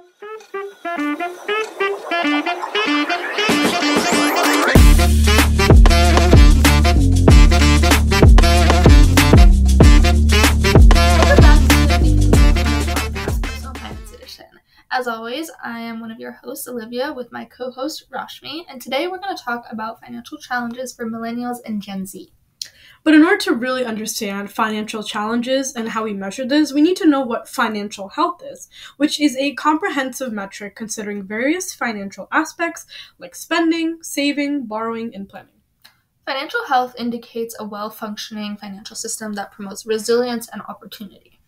As always, I am one of your hosts, Olivia, with my co-host, Rashmi, and today we're going to talk about financial challenges for Millennials and Gen Z. But in order to really understand financial challenges and how we measure this, we need to know what financial health is, which is a comprehensive metric considering various financial aspects like spending, saving, borrowing, and planning. Financial health indicates a well-functioning financial system that promotes resilience and opportunity.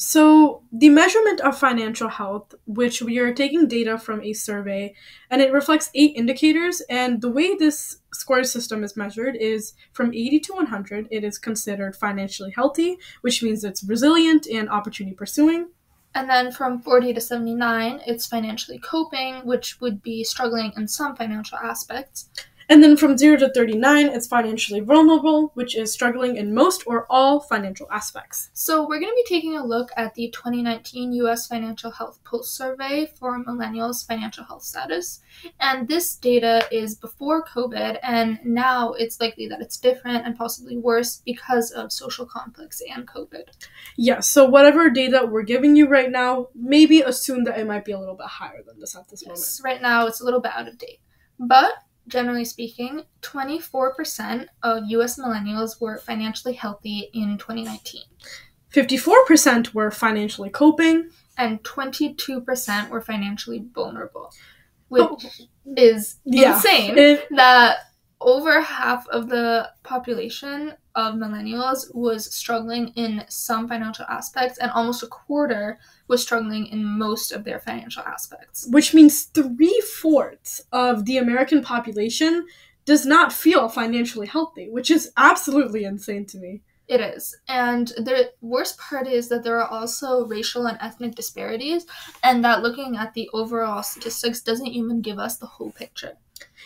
So the measurement of financial health, which we are taking data from a survey, and it reflects 8 indicators, and the way this score system is measured is from 80 to 100, it is considered financially healthy, which means it's resilient and opportunity pursuing. And then from 40 to 79, it's financially coping, which would be struggling in some financial aspects. And then from 0 to 39, it's financially vulnerable, which is struggling in most or all financial aspects. So we're going to be taking a look at the 2019 U.S. Financial Health Pulse Survey for millennials' financial health status. And this data is before COVID, and now it's likely that it's different and possibly worse because of social conflicts and COVID. Yeah, so whatever data we're giving you right now, maybe assume that it might be a little bit higher than this at this moment. Right now it's a little bit out of date. But generally speaking, 24% of U.S. millennials were financially healthy in 2019. 54% were financially coping. And 22% were financially vulnerable, which is insane that over half of the population of millennials was struggling in some financial aspects, and almost a quarter was struggling in most of their financial aspects. Which means 3/4 of the American population does not feel financially healthy, which is absolutely insane to me. It is. And the worst part is that there are also racial and ethnic disparities, and that looking at the overall statistics doesn't even give us the whole picture.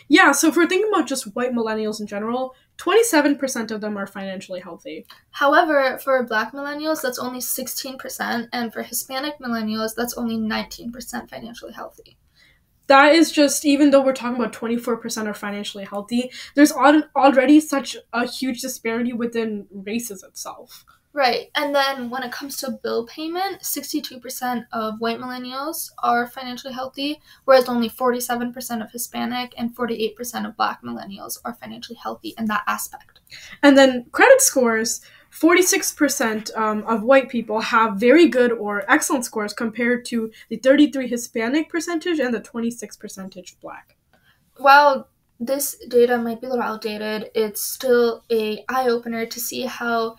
Yeah, so if we're thinking about just white millennials in general, 27% of them are financially healthy. However, for Black millennials, that's only 16%, and for Hispanic millennials, that's only 19% financially healthy. That is just, even though we're talking about 24% are financially healthy, there's already such a huge disparity within races itself. Right, and then when it comes to bill payment, 62% of white millennials are financially healthy, whereas only 47% of Hispanic and 48% of Black millennials are financially healthy in that aspect. And then credit scores, 46% of white people have very good or excellent scores compared to the 33% Hispanic percentage and the 26% Black. While this data might be a little outdated, it's still an eye-opener to see how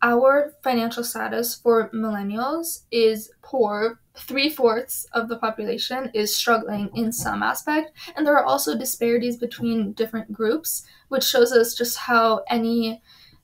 our financial status for millennials is poor. 3/4 of the population is struggling in some aspect, and there are also disparities between different groups, which shows us just how any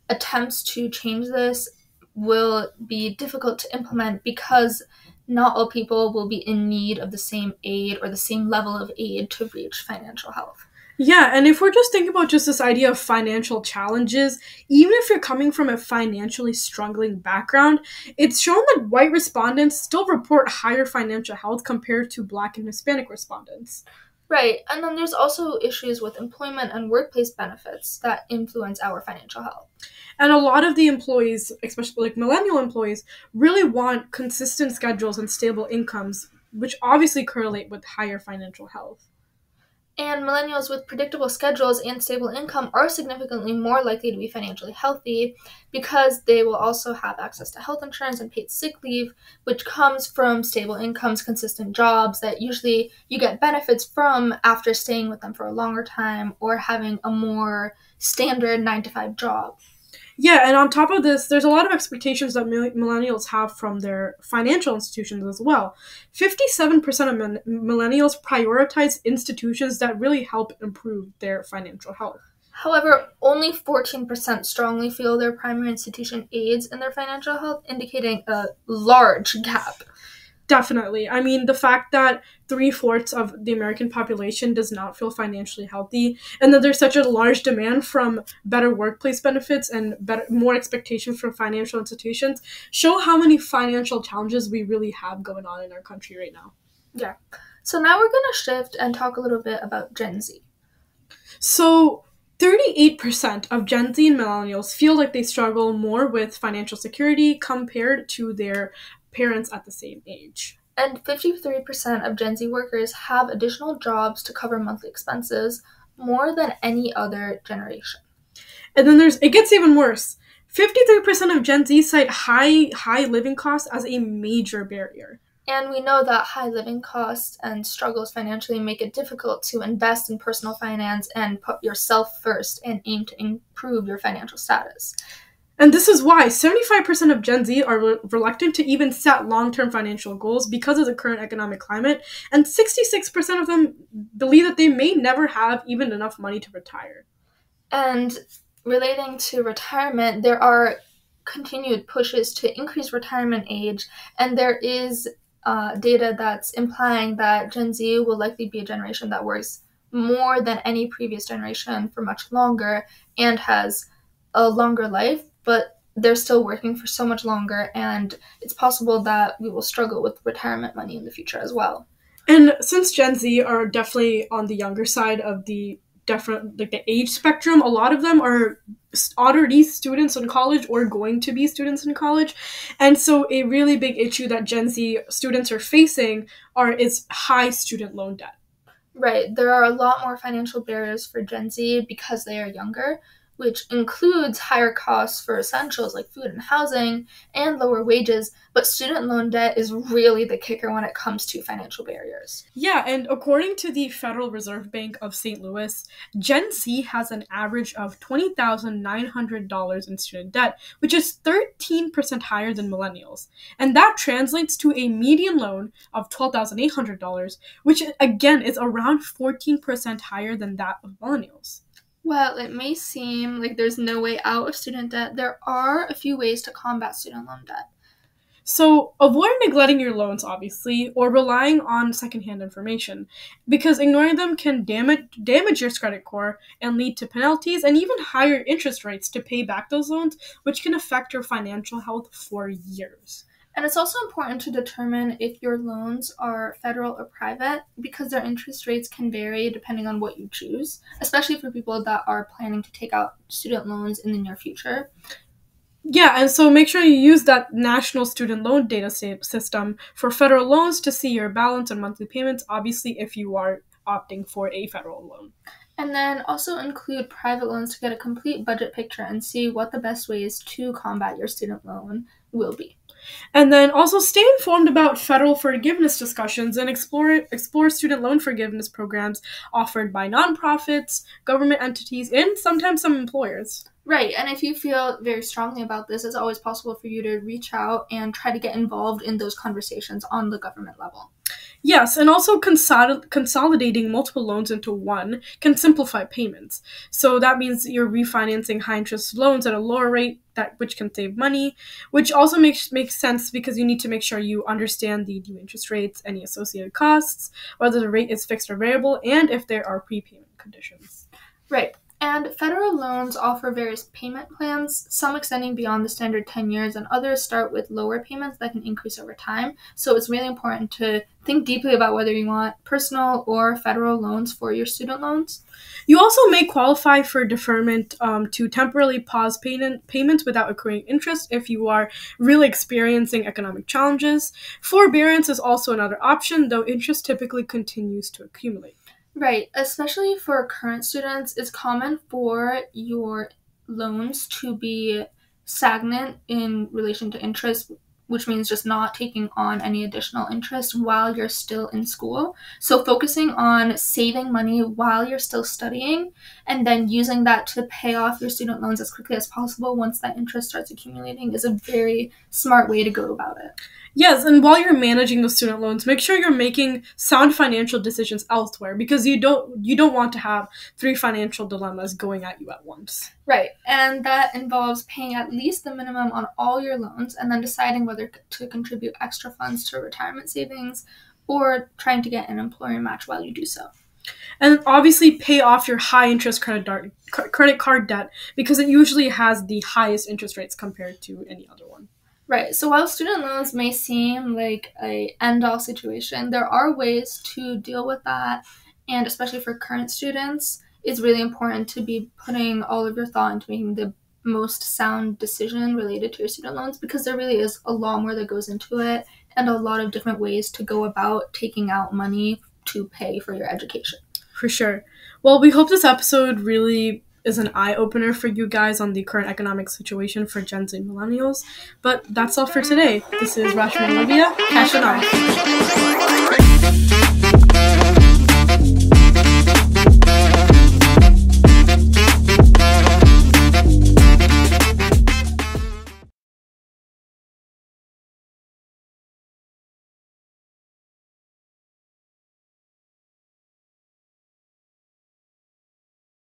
attempts to change this will be difficult to implement because not all people will be in need of the same aid or the same level of aid to reach financial health. Yeah, and if we're just thinking about just this idea of financial challenges, even if you're coming from a financially struggling background, it's shown that white respondents still report higher financial health compared to Black and Hispanic respondents. Right, and then there's also issues with employment and workplace benefits that influence our financial health. And a lot of the employees, especially like millennial employees, really want consistent schedules and stable incomes, which obviously correlate with higher financial health. And millennials with predictable schedules and stable income are significantly more likely to be financially healthy because they will also have access to health insurance and paid sick leave, which comes from stable incomes, consistent jobs that usually you get benefits from after staying with them for a longer time or having a more standard 9-to-5 job. Yeah, and on top of this, there's a lot of expectations that millennials have from their financial institutions as well. 57% of millennials prioritize institutions that really help improve their financial health. However, only 14% strongly feel their primary institution aids in their financial health, indicating a large gap. Definitely. I mean, the fact that 3/4 of the American population does not feel financially healthy, and that there's such a large demand from better workplace benefits and more expectations from financial institutions, show how many financial challenges we really have going on in our country right now. Yeah. So now we're going to shift and talk a little bit about Gen Z. So, 38% of Gen Z and millennials feel like they struggle more with financial security compared to their parents at the same age. And 53% of Gen Z workers have additional jobs to cover monthly expenses, more than any other generation. And then it gets even worse. 53% of Gen Z cite high living costs as a major barrier. And we know that high living costs and struggles financially make it difficult to invest in personal finance and put yourself first and aim to improve your financial status. And this is why 75% of Gen Z are reluctant to even set long term financial goals because of the current economic climate, and 66% of them believe that they may never have even enough money to retire. And relating to retirement, there are continued pushes to increase retirement age, and there is data that's implying that Gen Z will likely be a generation that works more than any previous generation for much longer and has a longer life, but they're still working for so much longer, and it's possible that we will struggle with retirement money in the future as well. And since Gen Z are definitely on the younger side of the different like the age spectrum, a lot of them are already students in college or going to be students in college. And so a really big issue that Gen Z students are facing is high student loan debt. Right. There are a lot more financial barriers for Gen Z because they are younger, which includes higher costs for essentials like food and housing and lower wages. But student loan debt is really the kicker when it comes to financial barriers. Yeah, and according to the Federal Reserve Bank of St. Louis, Gen Z has an average of $20,900 in student debt, which is 13% higher than millennials. And that translates to a median loan of $12,800, which again is around 14% higher than that of millennials. While it may seem like there's no way out of student debt, there are a few ways to combat student loan debt. So, avoid neglecting your loans, obviously, or relying on secondhand information, because ignoring them can damage your credit score and lead to penalties and even higher interest rates to pay back those loans, which can affect your financial health for years. And it's also important to determine if your loans are federal or private because their interest rates can vary depending on what you choose, especially for people that are planning to take out student loans in the near future. Yeah, and so make sure you use that National Student Loan Data System for federal loans to see your balance and monthly payments, obviously, if you are opting for a federal loan. And then also include private loans to get a complete budget picture and see what the best ways to combat your student loan will be. And then also stay informed about federal forgiveness discussions and explore student loan forgiveness programs offered by nonprofits, government entities, and sometimes some employers. Right, and if you feel very strongly about this, it's always possible for you to reach out and try to get involved in those conversations on the government level. Yes, and also consolidating multiple loans into one can simplify payments. So that means you're refinancing high interest loans at a lower rate which can save money, which also makes sense because you need to make sure you understand the new interest rates, any associated costs, whether the rate is fixed or variable, and if there are prepayment conditions. Right. And federal loans offer various payment plans, some extending beyond the standard 10 years, and others start with lower payments that can increase over time. So it's really important to think deeply about whether you want personal or federal loans for your student loans. You also may qualify for deferment to temporarily pause payments without accruing interest if you are really experiencing economic challenges. Forbearance is also another option, though interest typically continues to accumulate. Right, especially for current students, it's common for your loans to be stagnant in relation to interest, which means just not taking on any additional interest while you're still in school. So focusing on saving money while you're still studying and then using that to pay off your student loans as quickly as possible once that interest starts accumulating is a very smart way to go about it. Yes, and while you're managing the student loans, make sure you're making sound financial decisions elsewhere because you don't want to have three financial dilemmas going at you at once. Right, and that involves paying at least the minimum on all your loans and then deciding whether to contribute extra funds to retirement savings or trying to get an employer match while you do so. And obviously pay off your high interest credit card debt because it usually has the highest interest rates compared to any other one. Right. So while student loans may seem like a end-all situation, there are ways to deal with that, and especially for current students, it's really important to be putting all of your thought into making the most sound decision related to your student loans because there really is a lot more that goes into it and a lot of different ways to go about taking out money to pay for your education. For sure. Well, we hope this episode really is an eye opener for you guys on the current economic situation for Gen Z and millennials. But that's all for today. This is Rashmi and Olivia. Catch you on.